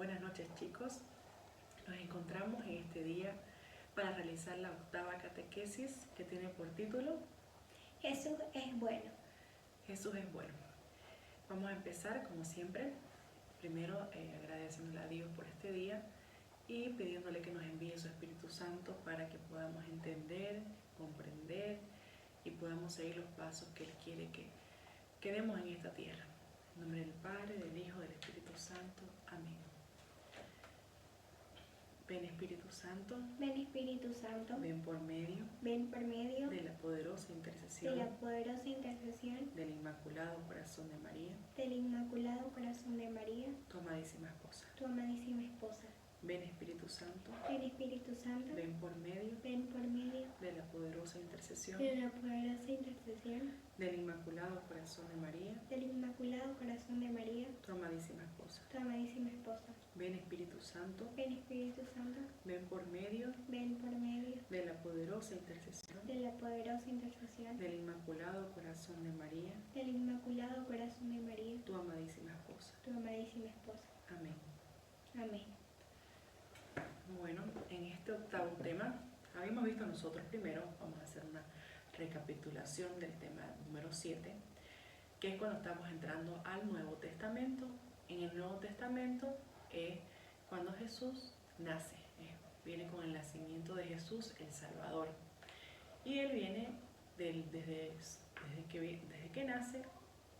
Buenas noches, chicos. Nos encontramos en este día para realizar la octava catequesis que tiene por título Jesús es bueno. Jesús es bueno. Vamos a empezar como siempre, primero agradeciéndole a Dios por este día y pidiéndole que nos envíe su Espíritu Santo para que podamos entender, comprender y podamos seguir los pasos que Él quiere que demos en esta tierra. En nombre del Padre, del Hijo, del Espíritu Santo. Amén. Ven Espíritu Santo, Ven Espíritu Santo, ven por medio de de la poderosa intercesión la poderosa intercesión del Inmaculado Corazón de María, del Inmaculado Corazón de María, tu amadísima esposa. tu amadísima esposa. Ven Espíritu Santo, Ven Espíritu Santo, ven por medio de la poderosa intercesión la poderosa intercesión del Inmaculado Corazón de María, del Inmaculado Corazón de María, tu amadísima esposa. tu amadísima esposa. Ven Espíritu Santo, Ven Espíritu Santo, ven por medio de la poderosa intercesión de la poderosa intercesión del Inmaculado Corazón de María, del Inmaculado Corazón de María, tu amadísima esposa. tu amadísima esposa. Amén. Amén. Bueno, en este octavo tema, habíamos visto nosotros primero, vamos a hacer una recapitulación del tema número 7, que es cuando estamos entrando al Nuevo Testamento. En el Nuevo Testamento es cuando Jesús nace, viene con el nacimiento de Jesús, el Salvador. Y Él viene desde que nace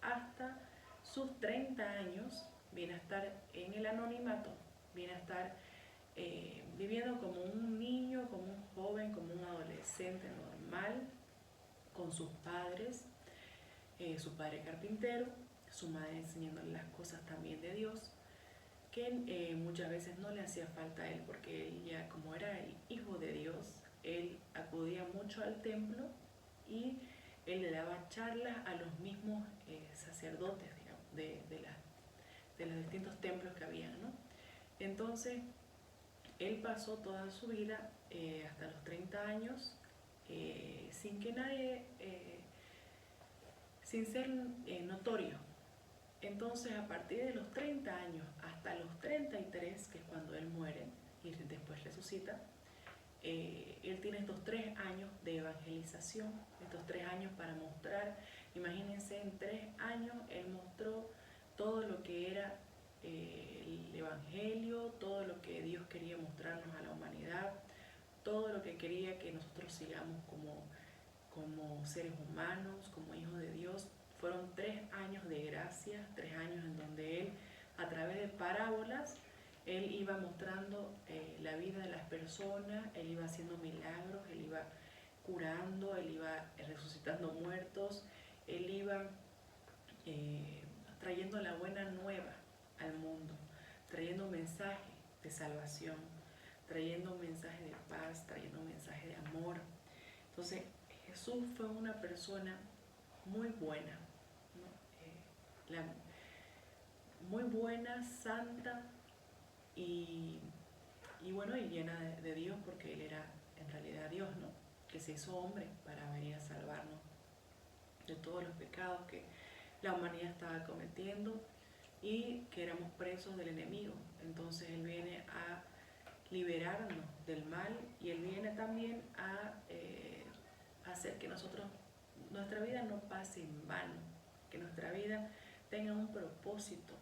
hasta sus 30 años, viene a estar en el anonimato, viene a estar viviendo como un niño, como un joven, como un adolescente normal, con sus padres, su padre carpintero, su madre enseñándole las cosas también de Dios, que muchas veces no le hacía falta a él, porque él ya, como era el hijo de Dios, él acudía mucho al templo y él le daba charlas a los mismos sacerdotes, digamos, de los distintos templos que había, ¿no? Entonces, él pasó toda su vida, hasta los 30 años, sin que nadie, sin ser notorio. Entonces, a partir de los 30 años hasta los 33, que es cuando él muere y después resucita, él tiene estos 3 años de evangelización, estos 3 años para mostrar. Imagínense, en 3 años él mostró todo lo que era el Evangelio, todo lo que Dios quería mostrarnos a la humanidad, todo lo que quería que nosotros sigamos como seres humanos, como hijos de Dios. Fueron 3 años de gracia, 3 años en donde Él, a través de parábolas, Él iba mostrando la vida de las personas, Él iba haciendo milagros, Él iba curando, Él iba resucitando muertos, Él iba trayendo la buena nueva al mundo, trayendo un mensaje de salvación, trayendo un mensaje de paz, trayendo un mensaje de amor. Entonces, Jesús fue una persona muy buena, ¿no? Muy buena, santa y bueno, y llena de Dios, porque Él era en realidad Dios, ¿no? Que se hizo hombre para venir a salvarnos de todos los pecados que la humanidad estaba cometiendo y que éramos presos del enemigo. Entonces Él viene a liberarnos del mal y Él viene también a hacer que nuestra vida no pase en vano, que nuestra vida tenga un propósito,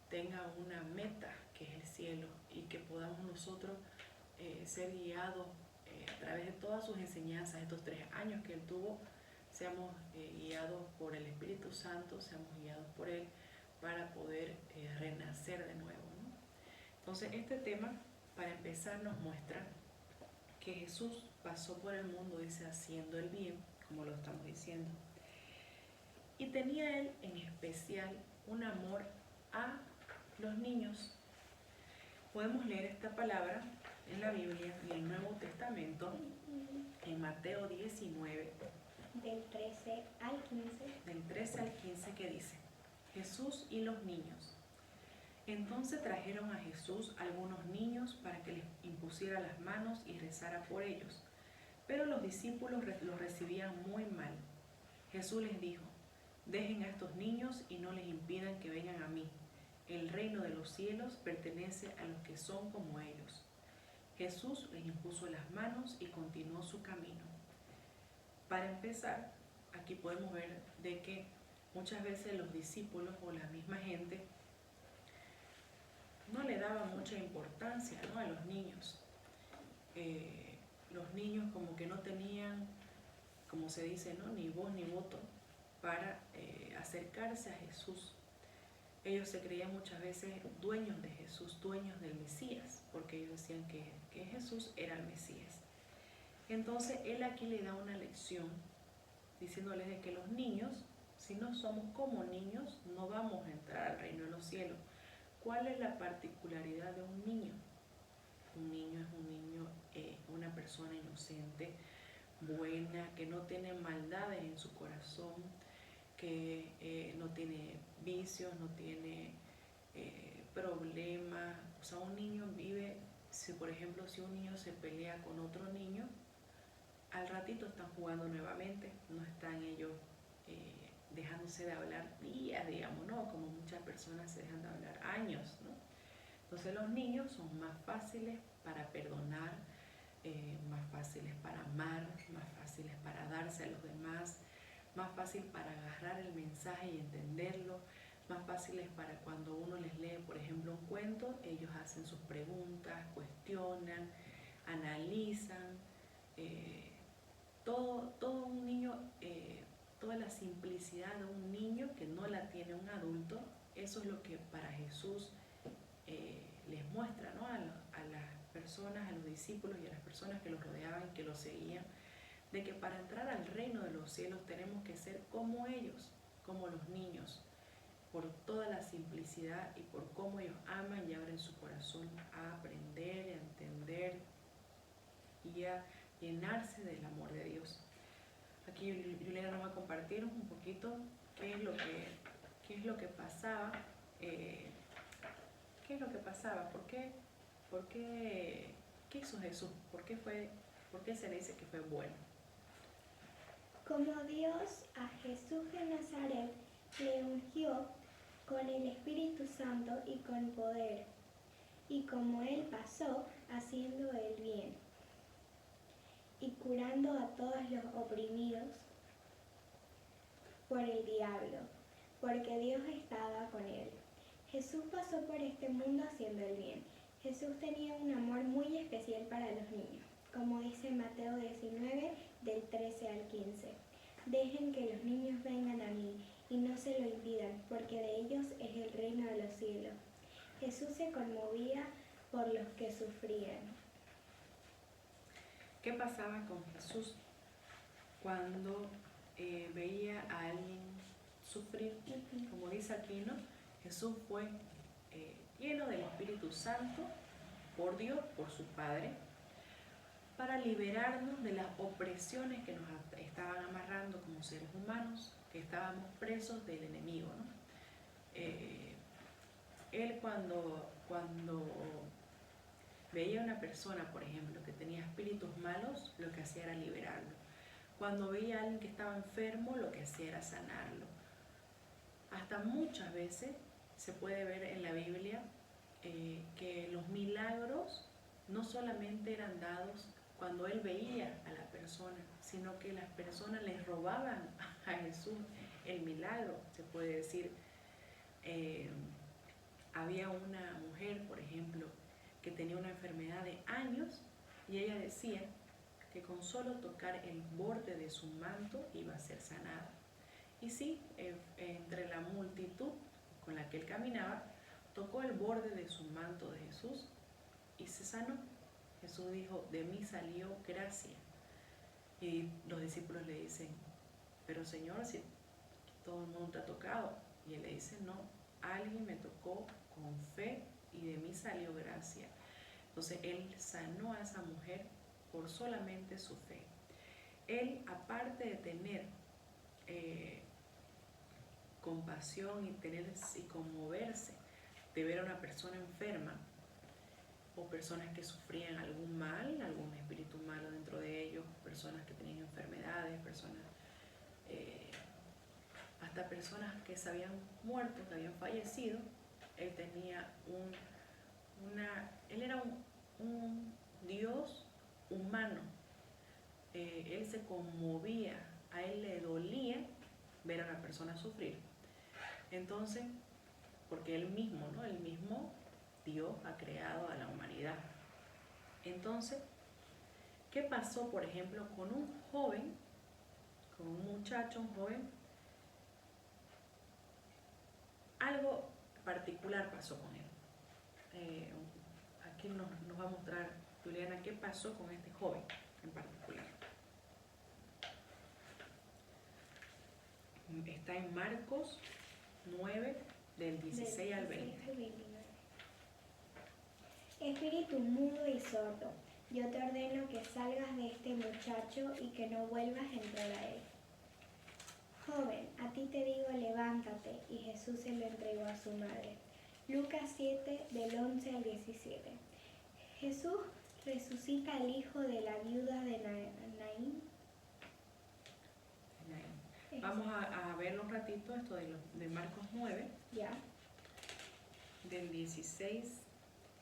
tenga una meta, que es el cielo, y que podamos nosotros ser guiados a través de todas sus enseñanzas, estos 3 años que Él tuvo, seamos guiados por el Espíritu Santo, seamos guiados por Él para poder renacer de nuevo, ¿no? Entonces, este tema, para empezar, nos muestra que Jesús pasó por el mundo, dice, haciendo el bien, como lo estamos diciendo. Y tenía Él en especial un amor a los niños. Podemos leer esta palabra en la Biblia, en el Nuevo Testamento, en Mateo 19, Del 13 al 15. del 13 al 15, que dice: Jesús y los niños. Entonces trajeron a Jesús algunos niños para que les impusiera las manos y rezara por ellos. Pero los discípulos los recibían muy mal. Jesús les dijo: dejen a estos niños y no les impidan que vengan a mí. el reino de los cielos pertenece a los que son como ellos. Jesús les impuso las manos y continuó su camino. Para empezar, aquí podemos ver de que muchas veces los discípulos o la misma gente no le daban mucha importancia, ¿no?, a los niños. Los niños como que no tenían, como se dice, ¿no?, ni voz ni voto para acercarse a Jesús. Ellos se creían muchas veces dueños de Jesús, dueños del Mesías, porque ellos decían que Jesús era el Mesías. Entonces Él aquí le da una lección diciéndoles de que los niños, si no somos como niños, no vamos a entrar al reino de los cielos. ¿Cuál es la particularidad de un niño? Un niño es un niño, una persona inocente, buena, que no tiene maldades en su corazón, que no tiene vicios, no tiene problemas. O sea, un niño vive, si por ejemplo, si un niño se pelea con otro niño, al ratito están jugando nuevamente, no están ellos dejándose de hablar días, digamos, ¿no? Como muchas personas se dejan de hablar años, ¿no? Entonces los niños son más fáciles para perdonar, más fáciles para amar, más fáciles para darse a los demás, más fácil para agarrar el mensaje y entenderlo, más fáciles para cuando uno les lee, por ejemplo, un cuento, ellos hacen sus preguntas, cuestionan, analizan. Todo un niño, toda la simplicidad de un niño que no la tiene un adulto, eso es lo que para Jesús les muestra, ¿no?, a las personas, a los discípulos y a las personas que los rodeaban, que los seguían, de que para entrar al reino de los cielos tenemos que ser como ellos, como los niños, por toda la simplicidad y por cómo ellos aman y abren su corazón a aprender, a entender y a llenarse del amor de Dios. Aquí Juliana nos va a compartir un poquito qué es lo que pasaba, qué hizo Jesús, por qué se dice que fue bueno. Como Dios a Jesús de Nazaret le ungió con el Espíritu Santo y con poder, y como Él pasó haciendo el bien y curando a todos los oprimidos por el diablo, porque Dios estaba con Él. Jesús pasó por este mundo haciendo el bien. Jesús tenía un amor muy especial para los niños, como dice Mateo 19, del 13 al 15. Dejen que los niños vengan a mí y no se lo impidan, porque de ellos es el reino de los cielos. Jesús se conmovía por los que sufrían. ¿Qué pasaba con Jesús cuando veía a alguien sufrir? Como dice aquí, ¿no?, Jesús fue lleno del Espíritu Santo por Dios, por su Padre, para liberarnos de las opresiones que nos estaban amarrando como seres humanos, que estábamos presos del enemigo, ¿no? Él cuando veía a una persona, por ejemplo, que tenía espíritus malos, lo que hacía era liberarlo. Cuando veía a alguien que estaba enfermo, lo que hacía era sanarlo. Hasta muchas veces se puede ver en la Biblia que los milagros no solamente eran dados cuando Él veía a la persona, sino que las personas les robaban a Jesús el milagro, se puede decir. Había una mujer, por ejemplo, que tenía una enfermedad de años y ella decía que con solo tocar el borde de su manto iba a ser sanada. Y sí, entre la multitud con la que él caminaba, tocó el borde de su manto de Jesús y se sanó. Jesús dijo, de mí salió gracia. Y los discípulos le dicen, pero Señor, si todo el mundo te ha tocado. Y él le dice, no, alguien me tocó con fe y de mí salió gracia. Entonces él sanó a esa mujer por solamente su fe. Él, aparte de tener compasión y conmoverse de ver a una persona enferma o personas que sufrían algún mal, algún espíritu malo dentro de ellos, personas que tenían enfermedades, hasta personas que se habían muerto, que habían fallecido, él tenía él era un Dios humano. Él se conmovía, a él le dolía ver a una persona sufrir. Entonces, porque él mismo, ¿no? Él mismo, Dios, ha creado a la humanidad. Entonces, ¿qué pasó, por ejemplo, con un joven, con un muchacho, un joven? Algo particular pasó con él. Aquí nos va a mostrar Juliana qué pasó con este joven en particular. Está en Marcos 9, del 16 al 20. Espíritu mudo y sordo, yo te ordeno que salgas de este muchacho y que no vuelvas a entrar a él. Joven, a ti te digo, levántate. Y Jesús se lo entregó a su madre. Lucas 7, del 11 al 17. Jesús resucita al hijo de la viuda de Naín. Vamos a verlo un ratito, esto de Marcos 9, ya, del 16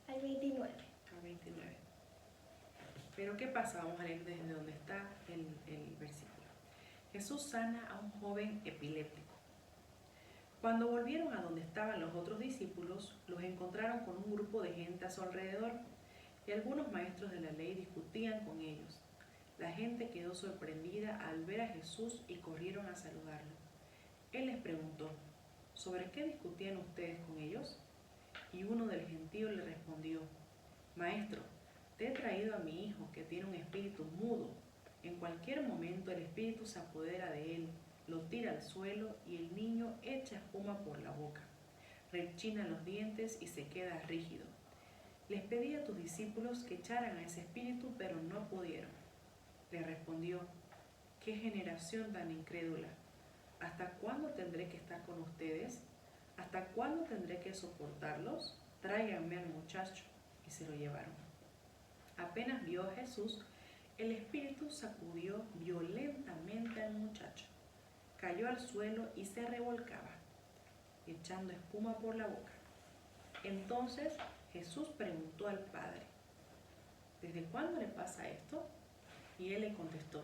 al 29. al 29. Pero ¿qué pasa? Vamos a leer desde donde está el versículo. Jesús sana a un joven epiléptico. Cuando volvieron a donde estaban los otros discípulos, los encontraron con un grupo de gente a su alrededor, y algunos maestros de la ley discutían con ellos. La gente quedó sorprendida al ver a Jesús y corrieron a saludarlo. Él les preguntó, ¿sobre qué discutían ustedes con ellos? Y uno del gentío le respondió, Maestro, te he traído a mi hijo que tiene un espíritu mudo. En cualquier momento el espíritu se apodera de él, lo tira al suelo y el niño echa espuma por la boca. Rechina los dientes y se queda rígido. Les pedí a tus discípulos que echaran a ese espíritu, pero no pudieron. Le respondió, ¿qué generación tan incrédula? ¿Hasta cuándo tendré que estar con ustedes? ¿Hasta cuándo tendré que soportarlos? Tráiganme al muchacho. Y se lo llevaron. Apenas vio a Jesús, el espíritu sacudió violentamente al muchacho. Cayó al suelo y se revolcaba, echando espuma por la boca. Entonces Jesús preguntó al padre, ¿desde cuándo le pasa esto? Y él le contestó,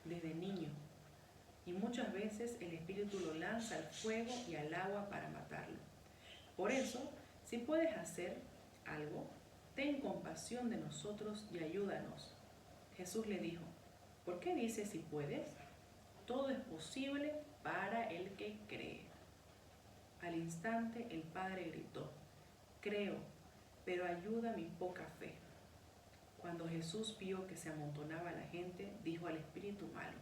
desde niño. Y muchas veces el espíritu lo lanza al fuego y al agua para matarlo. Por eso, si puedes hacer algo, ten compasión de nosotros y ayúdanos. Jesús le dijo, ¿por qué dices si puedes? Todo es posible para el que cree. Al instante el padre gritó, creo, pero ayuda mi poca fe. Cuando Jesús vio que se amontonaba la gente, dijo al espíritu malo,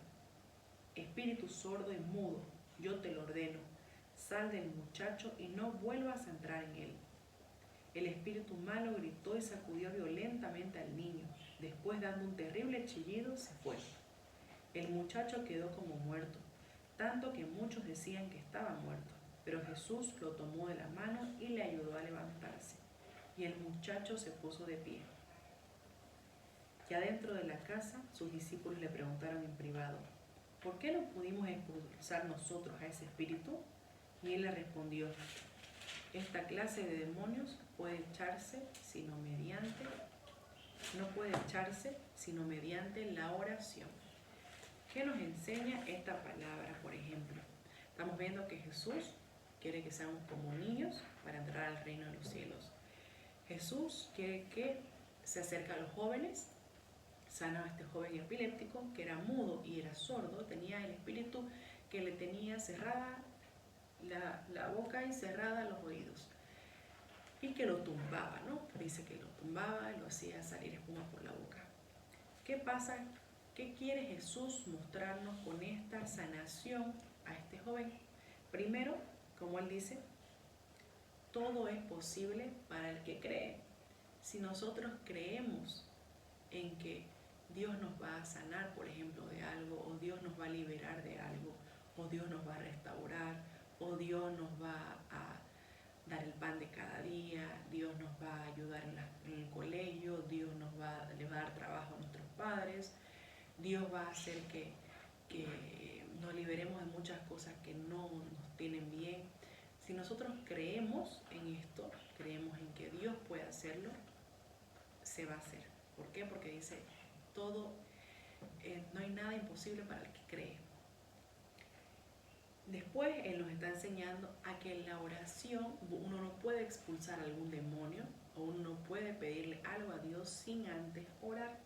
espíritu sordo y mudo, yo te lo ordeno, sal del muchacho y no vuelvas a entrar en él. El espíritu malo gritó y sacudió violentamente al niño. Después, dando un terrible chillido, se fue. El muchacho quedó como muerto, tanto que muchos decían que estaba muerto. Pero Jesús lo tomó de la mano y le ayudó a levantarse. Y el muchacho se puso de pie. Ya dentro de la casa, sus discípulos le preguntaron en privado, ¿por qué no pudimos expulsar nosotros a ese espíritu? Y él le respondió, esta clase de demonios no puede echarse sino mediante la oración. ¿Qué nos enseña esta palabra, por ejemplo? Estamos viendo que Jesús quiere que seamos como niños para entrar al reino de los cielos. Jesús quiere que se acerque a los jóvenes, sana a este joven epiléptico que era mudo y era sordo, tenía el espíritu que le tenía cerrada la boca y cerrada los oídos, y que lo tumbaba, ¿no? Dice que lo tumbaba y lo hacía salir espuma por la boca. ¿Qué pasa? ¿Qué quiere Jesús mostrarnos con esta sanación a este joven? Primero, como él dice, todo es posible para el que cree. Si nosotros creemos en que Dios nos va a sanar, por ejemplo, de algo, o Dios nos va a liberar de algo, o Dios nos va a restaurar, o Dios nos va a dar el pan de cada día, Dios nos va a ayudar en el colegio, Dios les va a dar trabajo a nuestros padres, Dios va a hacer que nos liberemos de muchas cosas que no nos tienen bien. Si nosotros creemos en esto, creemos en que Dios puede hacerlo, se va a hacer. ¿Por qué? Porque dice, no hay nada imposible para el que cree. Después Él nos está enseñando a que en la oración uno no puede expulsar algún demonio o uno no puede pedirle algo a Dios sin antes orar.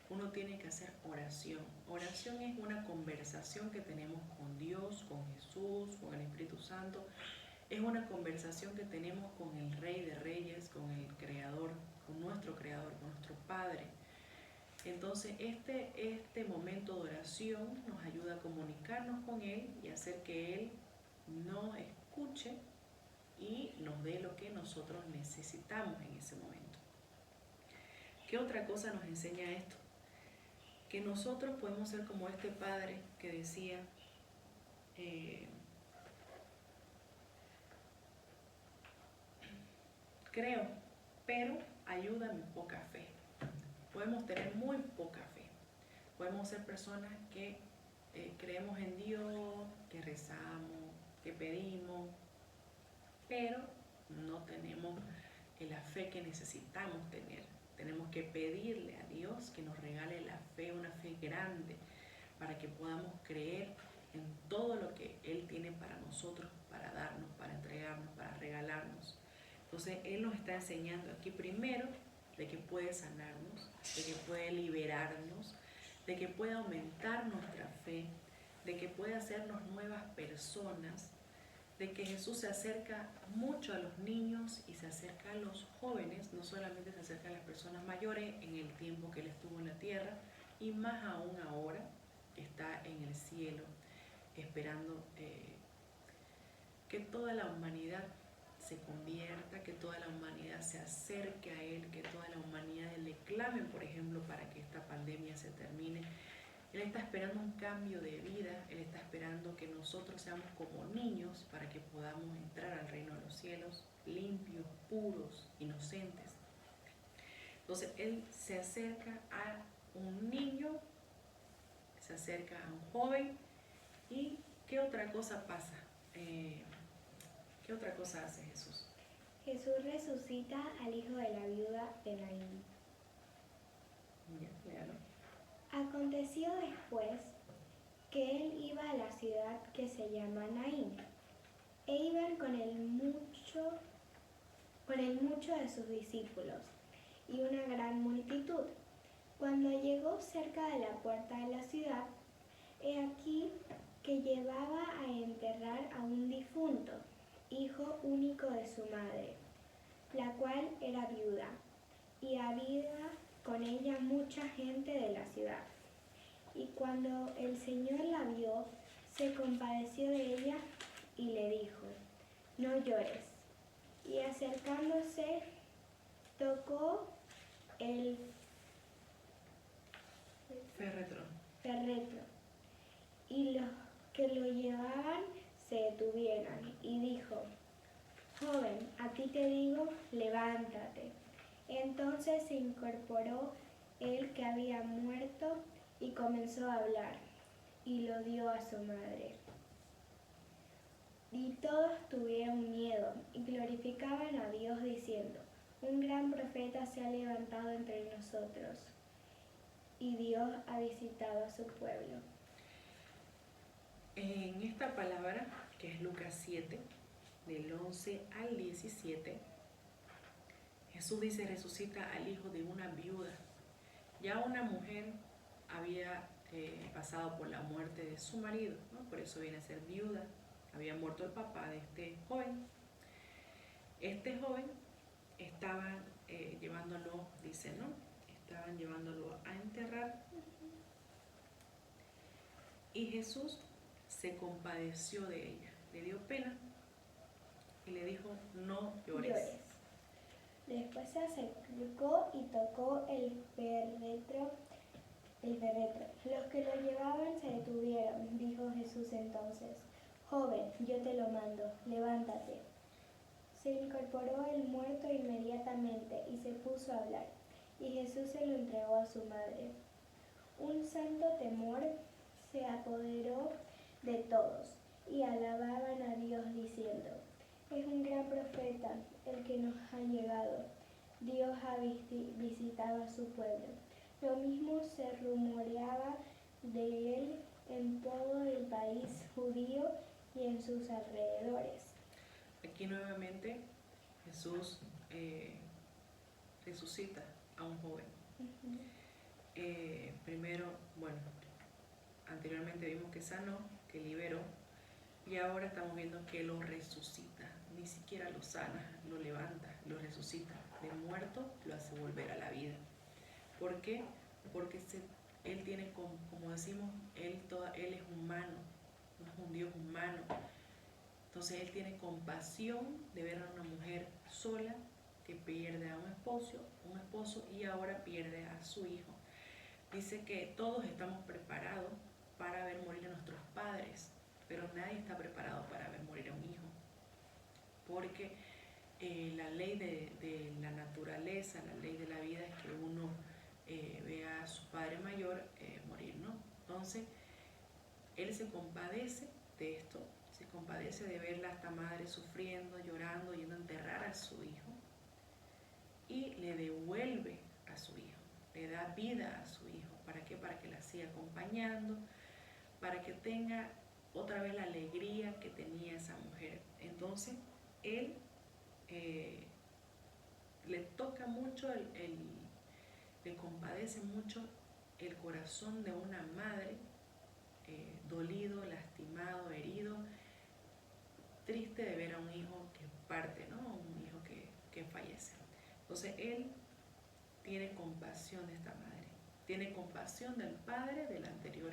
Uno tiene que hacer oración. Oración es una conversación que tenemos con Dios, con Jesús, con el Espíritu Santo. Es una conversación que tenemos con el Rey de Reyes, con el Creador, con nuestro Creador, con nuestro Padre. Entonces este momento de oración nos ayuda a comunicarnos con Él y hacer que Él nos escuche y nos dé lo que nosotros necesitamos en ese momento. ¿Qué otra cosa nos enseña esto? Que nosotros podemos ser como este padre que decía, creo, pero ayuda mi poca fe. Podemos tener muy poca fe. Podemos ser personas que creemos en Dios, que rezamos, que pedimos, pero no tenemos la fe que necesitamos tener. Tenemos que pedirle a Dios que nos regale la fe, una fe grande, para que podamos creer en todo lo que Él tiene para nosotros, para darnos, para entregarnos, para regalarnos. Entonces Él nos está enseñando aquí primero de que puede sanarnos, de que puede liberarnos, de que puede aumentar nuestra fe, de que puede hacernos nuevas personas, de que Jesús se acerca mucho a los niños y se acerca a los jóvenes, no solamente se acerca a las personas mayores en el tiempo que Él estuvo en la tierra, y más aún ahora que está en el cielo, esperando que toda la humanidad se convierta, que toda la humanidad se acerque a Él, que toda la humanidad le clamen, por ejemplo, para que esta pandemia se termine. Él está esperando un cambio de vida, Él está esperando que nosotros seamos como niños para que podamos entrar al reino de los cielos, limpios, puros, inocentes. Entonces Él se acerca a un niño, se acerca a un joven. ¿Y qué otra cosa pasa? ¿Qué otra cosa hace Jesús? Jesús resucita al hijo de la viuda de Naín. Ya, léalo. Aconteció después que él iba a la ciudad que se llama Naín, e iban con él muchos de sus discípulos y una gran multitud. Cuando llegó cerca de la puerta de la ciudad, he aquí que llevaba a enterrar a un difunto, hijo único de su madre, la cual era viuda, y había con ella mucha gente de la ciudad. Y cuando el Señor la vio, se compadeció de ella y le dijo, no llores. Y acercándose, tocó el féretro, y los que lo llevaban se detuvieron, y dijo, joven, a ti te digo, levántate. Entonces se incorporó el que había muerto y comenzó a hablar, y lo dio a su madre. Y todos tuvieron miedo y glorificaban a Dios diciendo, un gran profeta se ha levantado entre nosotros, y Dios ha visitado a su pueblo. En esta palabra, que es Lucas 7, del 11 al 17, Jesús dice, resucita al hijo de una viuda. Ya una mujer había pasado por la muerte de su marido, ¿no? Por eso viene a ser viuda. Había muerto el papá de este joven. Este joven estaban llevándolo, dice, ¿no? Estaban llevándolo a enterrar. Y Jesús se compadeció de ella, le dio pena y le dijo, no llores. Después se acercó y tocó el féretro. Los que lo llevaban se detuvieron. Dijo Jesús entonces, joven, yo te lo mando, levántate. Se incorporó el muerto inmediatamente y se puso a hablar, y Jesús se lo entregó a su madre. Un santo temor se apoderó de todos, y alababan a Dios diciendo, Es un gran profeta el que nos ha llegado. Dios ha visitado a su pueblo. Lo mismo se rumoreaba de él en todo el país judío y en sus alrededores. Aquí nuevamente Jesús resucita a un joven. Primero, bueno, anteriormente vimos que sanó, que liberó, y ahora estamos viendo que lo resucita. Ni siquiera lo sana, lo levanta, lo resucita. De muerto lo hace volver a la vida. ¿Por qué? Porque él tiene, como decimos, él es humano, no es un Dios humano. Entonces él tiene compasión de ver a una mujer sola que pierde a un esposo y ahora pierde a su hijo. Dice que todos estamos preparados para ver morir a nuestros padres, pero nadie está preparado para ver morir a un hijo. Porque la ley de la naturaleza, la ley de la vida es que uno vea a su padre mayor morir, ¿no? Entonces, él se compadece de esto, se compadece de ver a esta madre sufriendo, llorando, yendo a enterrar a su hijo, y le devuelve a su hijo, le da vida a su hijo. ¿Para qué? Para que la siga acompañando, para que tenga otra vez la alegría que tenía esa mujer. Entonces, él le toca mucho, le compadece mucho el corazón de una madre dolido, lastimado, herido, triste de ver a un hijo que parte, ¿no? Un hijo que fallece. Entonces él tiene compasión de esta madre, tiene compasión del padre del anterior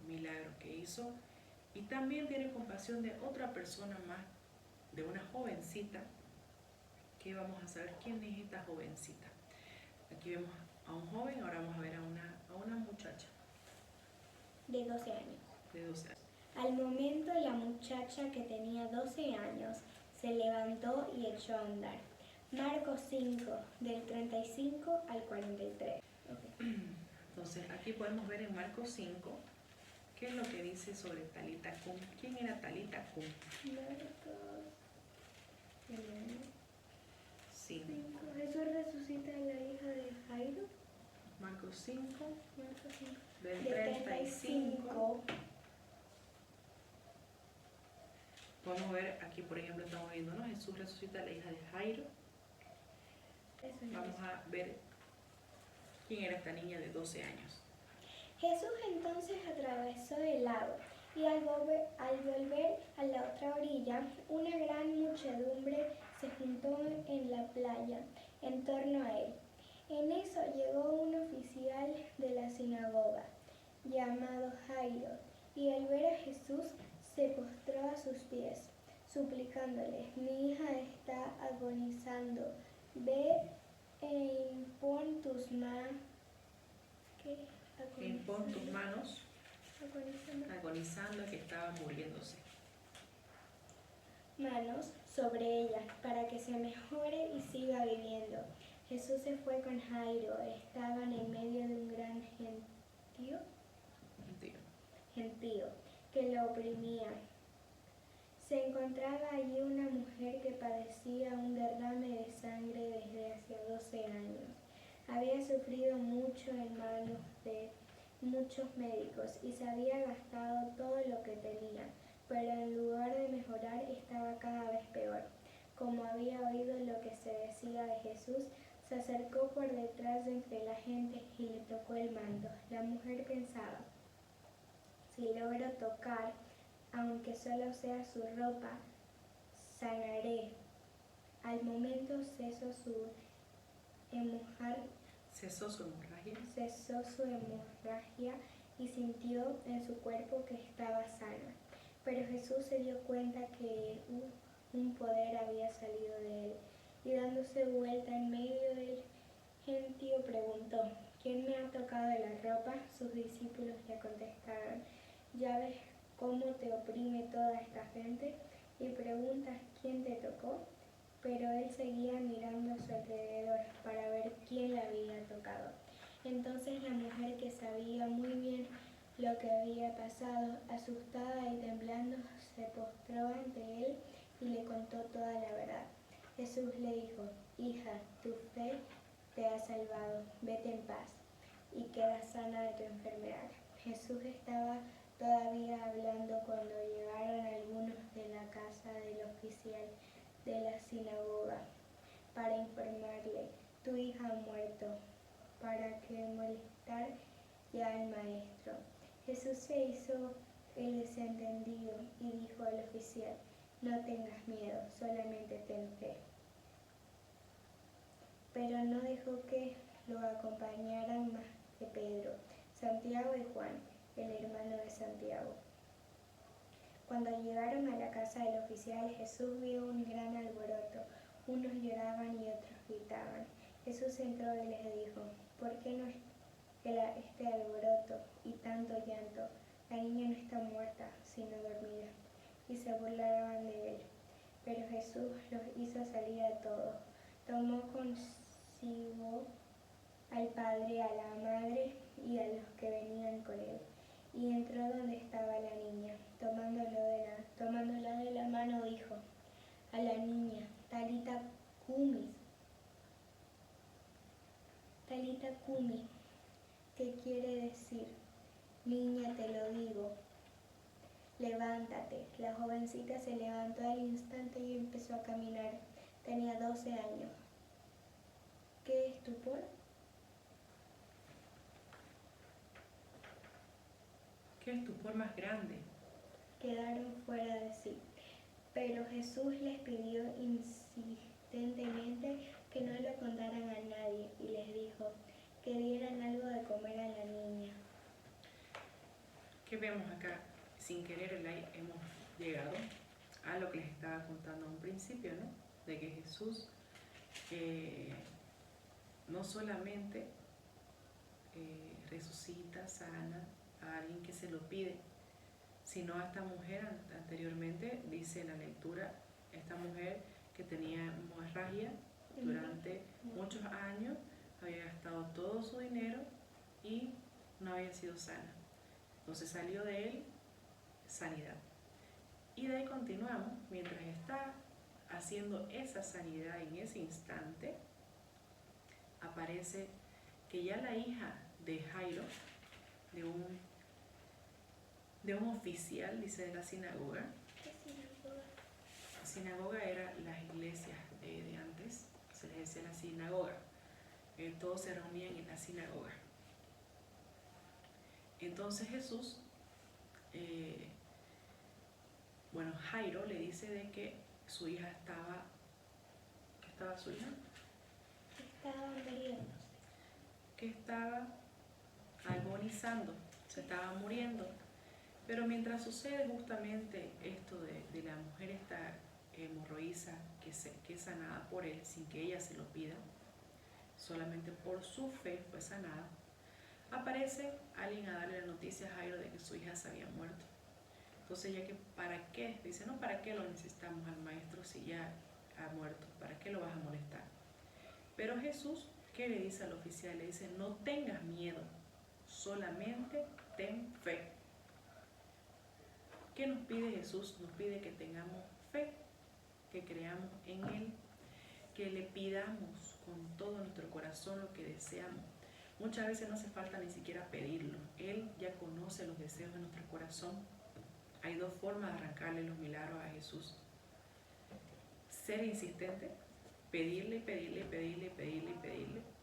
milagro que hizo, y también tiene compasión de otra persona más, de una jovencita, que vamos a saber quién es esta jovencita. Aquí vemos a un joven, ahora vamos a ver a una muchacha. De 12 años. De 12 años. Al momento la muchacha que tenía 12 años se levantó y echó a andar. Marcos 5, del 35 al 43. Okay. Entonces aquí podemos ver en Marcos 5 qué es lo que dice sobre Talita Cum. ¿Quién era Talita Cum? Marcos 5. Jesús resucita a la hija de Jairo. Marcos 5, Marcos 5. del 35. Podemos ver aquí, por ejemplo, estamos viendo, ¿no? Jesús resucita a la hija de Jairo. Vamos a ver quién era esta niña de 12 años. Jesús entonces atravesó el lago y al volver a la otra orilla, una gran muchedumbre se juntó en la playa en torno a él. En eso llegó un oficial de la sinagoga, llamado Jairo, y al ver a Jesús se postró a sus pies, suplicándole: mi hija está agonizando, ve e impon tus manos. Impon tus manos, agonizando, que estaba muriéndose. Manos sobre ella, para que se mejore y siga viviendo. Jesús se fue con Jairo. Estaban en medio de un gran gentío que lo oprimía. Se encontraba allí una mujer que padecía un derrame de sangre desde hacía 12 años. Había sufrido mucho en manos de muchos médicos y se había gastado todo lo que tenía, pero en lugar de mejorar estaba cada vez peor. Como había oído lo que se decía de Jesús, se acercó por detrás de entre la gente y le tocó el manto. La mujer pensaba: si logro tocar, aunque solo sea su ropa, sanaré. Al momento cesó su hemorragia y sintió en su cuerpo que estaba sana. Pero Jesús se dio cuenta que un poder había salido de él, y dándose vuelta en medio del gentío preguntó: ¿quién me ha tocado la ropa? Sus discípulos le contestaron: ya ves cómo te oprime toda esta gente y preguntas quién te tocó. Pero él seguía mirando a su alrededor para ver quién la había tocado. Entonces la mujer, que sabía muy bien lo que había pasado, asustada y temblando, se postró ante él y le contó toda la verdad. Jesús le dijo: hija, tu fe te ha salvado, vete en paz y queda sana de tu enfermedad. Jesús estaba todavía hablando cuando llegaron algunos de la casa del oficial de la sinagoga para informarle: tu hija ha muerto, ¿para qué molestar ya al maestro? Jesús se hizo el desentendido y dijo al oficial: no tengas miedo, solamente ten fe. Pero no dejó que lo acompañaran más que Pedro, Santiago y Juan, el hermano de Santiago. Cuando llegaron a la casa del oficial, Jesús vio un gran alboroto. Unos lloraban y otros gritaban. Jesús entró y les dijo: ¿por qué no este alboroto y tanto llanto? La niña no está muerta, sino dormida. Y se burlaban de él. Pero Jesús los hizo salir a todos. Tomó consigo al padre, a la madre y a los que venían con él, y entró donde estaba la niña. Tomándola de la mano, dijo a la niña: Talita cumi, ¿qué quiere decir? Niña, te lo digo, levántate. La jovencita se levantó al instante y empezó a caminar. Tenía 12 años. ¿Qué estupor? ¿Qué estupor más grande? Quedaron fuera de sí. Pero Jesús les pidió insistentemente que no lo contaran a nadie y les dijo que dieran algo de comer a la niña. ¿Qué vemos acá? Sin querer hemos llegado a lo que les estaba contando a un principio, ¿no? De que Jesús no solamente resucita, sana a alguien que se lo pide, sino a esta mujer. Anteriormente dice la lectura, esta mujer que tenía hemorragia durante muchos años, había gastado todo su dinero y no había sido sana. Entonces salió de él sanidad. Y de ahí continuamos, mientras está haciendo esa sanidad en ese instante, aparece que ya la hija de Jairo, de un oficial, dice, de la sinagoga. ¿Qué sinagoga? La sinagoga era las iglesias de antes, se les decía la sinagoga. Todos se reunían en la sinagoga. Entonces Jesús, Jairo le dice de que su hija estaba, ¿qué estaba su hija? Estaba muriendo. Que estaba agonizando, se estaba muriendo. Pero mientras sucede justamente esto de la mujer esta hemorroísa que es sanada por él sin que ella se lo pida, solamente por su fe fue sanada, aparece alguien a darle la noticia a Jairo de que su hija se había muerto. Entonces ya que ¿para qué? Dice, no, ¿para qué lo necesitamos al maestro si ya ha muerto? ¿Para qué lo vas a molestar? Pero Jesús, ¿qué le dice al oficial? Le dice: no tengas miedo, solamente ten fe. ¿Qué nos pide Jesús? Nos pide que tengamos fe, que creamos en Él, que le pidamos con todo nuestro corazón lo que deseamos. Muchas veces no hace falta ni siquiera pedirlo. Él ya conoce los deseos de nuestro corazón. Hay dos formas de arrancarle los milagros a Jesús: ser insistente, pedirle,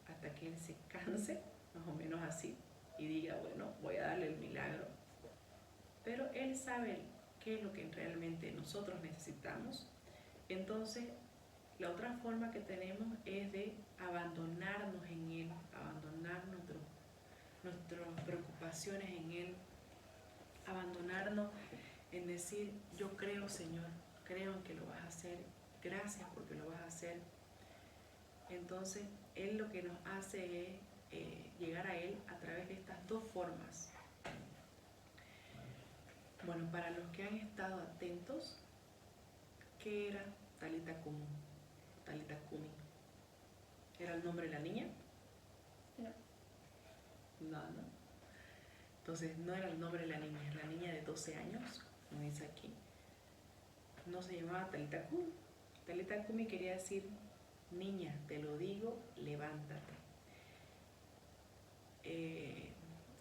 hasta que Él se canse, más o menos así, y diga, bueno, voy a darle el milagro. Pero Él sabe qué es lo que realmente nosotros necesitamos. Entonces, la otra forma que tenemos es de abandonarnos en Él, abandonar nuestras preocupaciones en Él, abandonarnos en decir: yo creo, Señor, creo en que lo vas a hacer, gracias porque lo vas a hacer. Entonces, Él lo que nos hace es llegar a Él a través de estas dos formas. Bueno, para los que han estado atentos, ¿qué era Talita Cumi? ¿Era el nombre de la niña? No. Entonces no era el nombre de la niña de 12 años, como dice aquí. no se llamaba Talita Kumi. Talita Kumi quería decir, niña, te lo digo, levántate.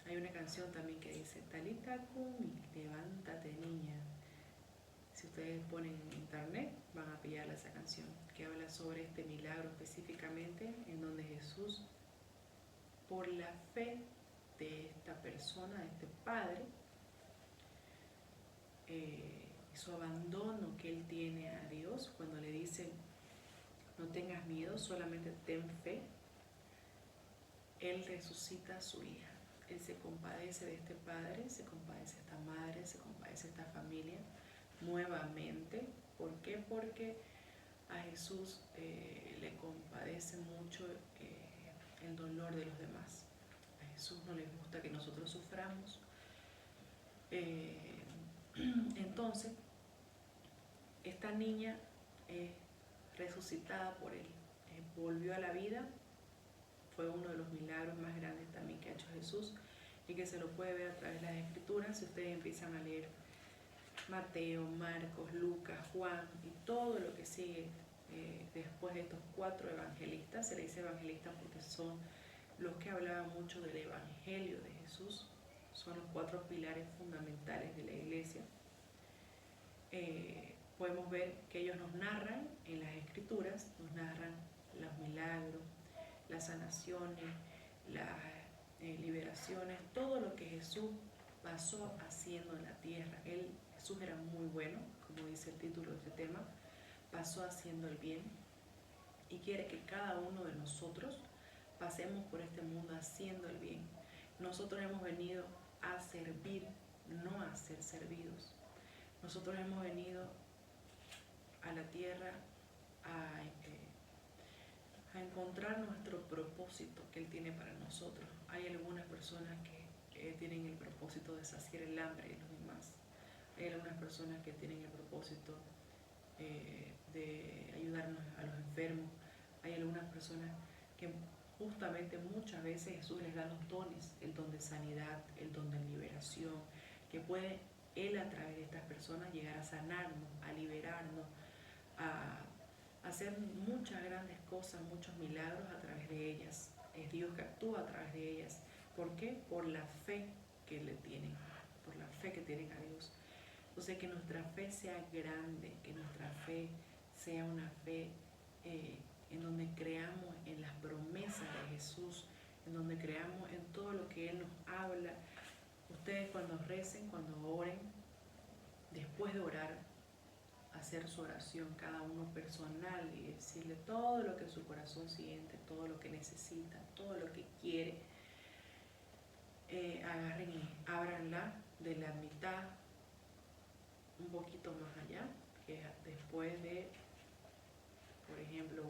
Hay una canción también que dice, Talita Kumi, levántate niña. Si ustedes ponen en internet van a pillar esa canción que habla sobre este milagro específicamente, en donde Jesús, por la fe de esta persona, de este padre, su abandono que él tiene a Dios, cuando le dice, no tengas miedo, solamente ten fe, él resucita a su hija. Él se compadece de este padre, se compadece de esta madre, se compadece de esta familia nuevamente. ¿Por qué? Porque a Jesús le compadece mucho el dolor de los demás. A Jesús no le gusta que nosotros suframos. Entonces, esta niña es resucitada por él, volvió a la vida. Fue uno de los milagros más grandes también que ha hecho Jesús y que se lo puede ver a través de las Escrituras. Si ustedes empiezan a leer Mateo, Marcos, Lucas, Juan y todo lo que sigue después de estos 4 evangelistas, se le dice evangelistas porque son los que hablaban mucho del evangelio de Jesús, son los 4 pilares fundamentales de la iglesia. Podemos ver que ellos nos narran en las Escrituras, nos narran los milagros, las sanaciones, las liberaciones, todo lo que Jesús pasó haciendo en la tierra. Jesús era muy bueno, como dice el título de este tema, pasó haciendo el bien y quiere que cada uno de nosotros pasemos por este mundo haciendo el bien. Nosotros hemos venido a servir, no a ser servidos. Nosotros hemos venido a la tierra a encontrar nuestro propósito que Él tiene para nosotros. Hay algunas personas que tienen el propósito de saciar el hambre de los demás. Hay algunas personas que tienen el propósito de ayudarnos a los enfermos. Hay algunas personas que justamente muchas veces Jesús les da los dones, el don de sanidad, el don de liberación, que puede Él a través de estas personas llegar a sanarnos, a liberarnos, a hacer muchas grandes cosas, muchos milagros a través de ellas. Es Dios que actúa a través de ellas. ¿Por qué? Por la fe que le tienen, por la fe que tienen a Dios. Entonces, que nuestra fe sea grande, que nuestra fe sea una fe en donde creamos en las promesas de Jesús, en donde creamos en todo lo que Él nos habla. Ustedes cuando recen, cuando oren, después de orar, hacer su oración cada uno personal y decirle todo lo que su corazón siente, todo lo que necesita, todo lo que quiere. Agarren y ábranla de la mitad un poquito más allá, que es después de, por ejemplo,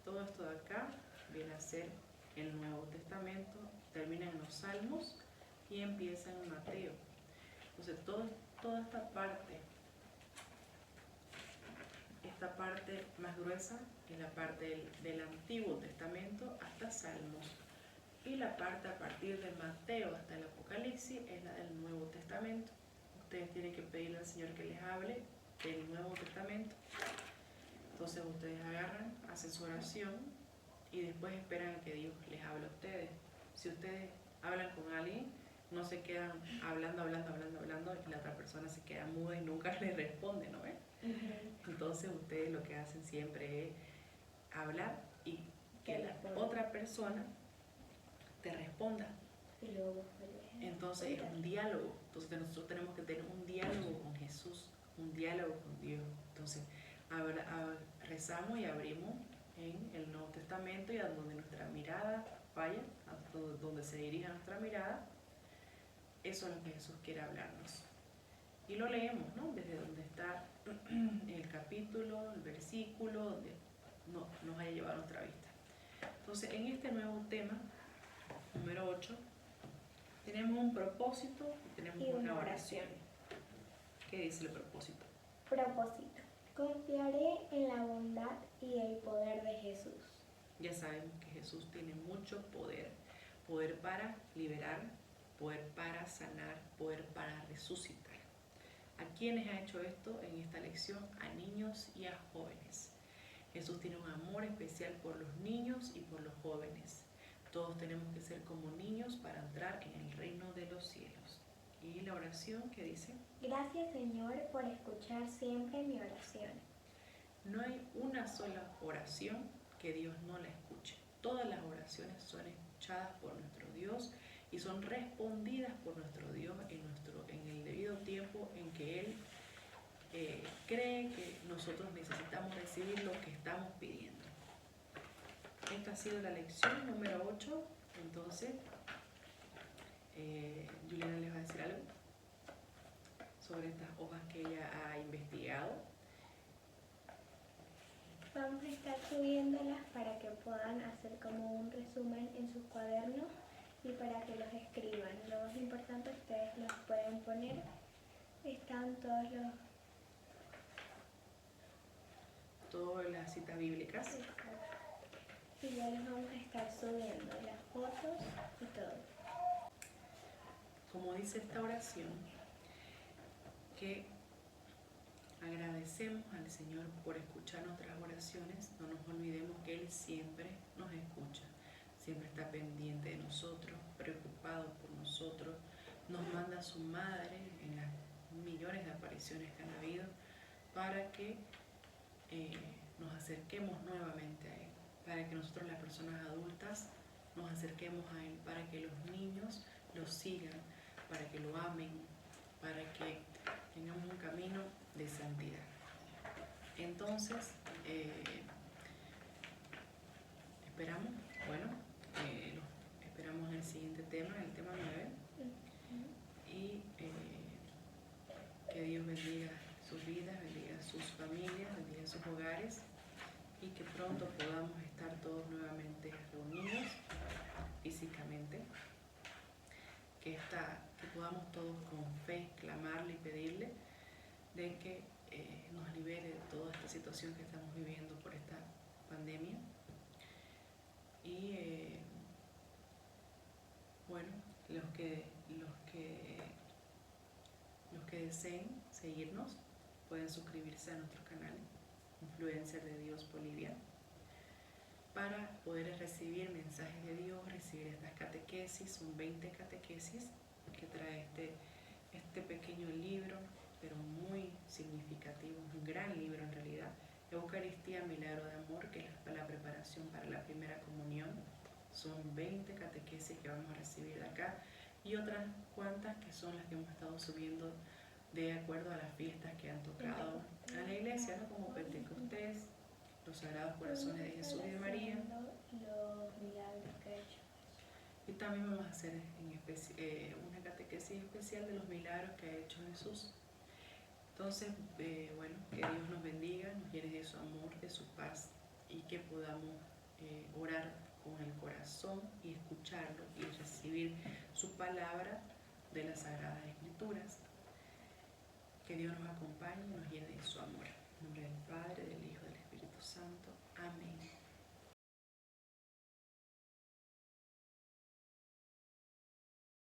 todo esto de acá viene a ser el Nuevo Testamento, termina en los Salmos y empieza en Mateo. Entonces toda esta parte más gruesa es la parte del Antiguo Testamento hasta Salmos, y la parte a partir de Mateo hasta el Apocalipsis es la del Nuevo Testamento. Ustedes tienen que pedirle al Señor que les hable del Nuevo Testamento. Entonces ustedes agarran, hacen su oración y después esperan a que Dios les hable a ustedes. Si ustedes hablan con alguien, no se quedan hablando y la otra persona se queda muda y nunca les responde, ¿no ves? Entonces ustedes lo que hacen siempre es hablar y que la otra persona te responda. Y luego entonces es un diálogo. Entonces nosotros tenemos que tener un diálogo con Jesús, un diálogo con Dios. Entonces rezamos y abrimos en el Nuevo Testamento, y a donde nuestra mirada vaya, a donde se dirija nuestra mirada, eso es lo que Jesús quiere hablarnos. Y lo leemos, ¿no? Desde donde está el capítulo, el versículo, donde nos haya llevado nuestra vista. Entonces, en este nuevo tema, número 8, tenemos un propósito y tenemos una oración. ¿Qué dice el propósito? Propósito. Confiaré en la bondad y el poder de Jesús. Ya sabemos que Jesús tiene mucho poder. Poder para liberar, poder para sanar, poder para resucitar. ¿A quiénes ha hecho esto en esta lección? A niños y a jóvenes. Jesús tiene un amor especial por los niños y por los jóvenes. Todos tenemos que ser como niños para entrar en el reino de los cielos. Y la oración que dice: Gracias, Señor, por escuchar siempre mi oración. No hay una sola oración que Dios no la escuche. Todas las oraciones son escuchadas por nuestro Dios y son respondidas por nuestro Dios en el debido tiempo en que Él cree que nosotros necesitamos recibir lo que estamos pidiendo. Esta ha sido la lección número 8. Entonces, Juliana les va a decir algo sobre estas hojas que ella ha investigado. Vamos a estar subiéndolas para que puedan hacer como un resumen en sus cuadernos y para que los escriban. Lo más importante, ustedes los pueden poner. Están todas las citas bíblicas. Y ya les vamos a estar subiendo las fotos y todo. Como dice esta oración, que agradecemos al Señor por escuchar nuestras oraciones. No nos olvidemos que Él siempre nos escucha, siempre está pendiente de nosotros, preocupado por nosotros. Nos manda a su madre en las millones de apariciones que han habido para que nos acerquemos nuevamente a Él, para que nosotros, las personas adultas, nos acerquemos a Él, para que los niños lo sigan, para que lo amen, para que tengamos un camino de santidad. Entonces, esperamos, esperamos en el siguiente tema, el tema 9, y que Dios bendiga sus vidas, bendiga sus familias, bendiga sus hogares, y que pronto podamos estar todos nuevamente reunidos físicamente, que podamos todos con fe clamarle y pedirle de que nos libere de toda esta situación que estamos viviendo por esta pandemia. Y los que deseen seguirnos pueden suscribirse a nuestro canal Influencer de Dios Bolivia para poder recibir mensajes de Dios, recibir estas catequesis. Son 20 catequesis que trae este pequeño libro, pero muy significativo, un gran libro en realidad. Eucaristía, Milagro de Amor, que es la preparación para la primera comunión. Son 20 catequesis que vamos a recibir de acá, y otras cuantas que son las que hemos estado subiendo de acuerdo a las fiestas que han tocado a la iglesia, ¿no? Como Pentecostés, los Sagrados Corazones de Jesús y de María. Los milagros que ha hecho. Y también vamos a hacer una catequesis especial de los milagros que ha hecho Jesús. Entonces, que Dios nos bendiga, nos llene de su amor, de su paz, y que podamos orar con el corazón y escucharlo y recibir su palabra de las Sagradas Escrituras. Que Dios nos acompañe y nos llene de su amor. En nombre del Padre, del Hijo y del Espíritu Santo. Amén.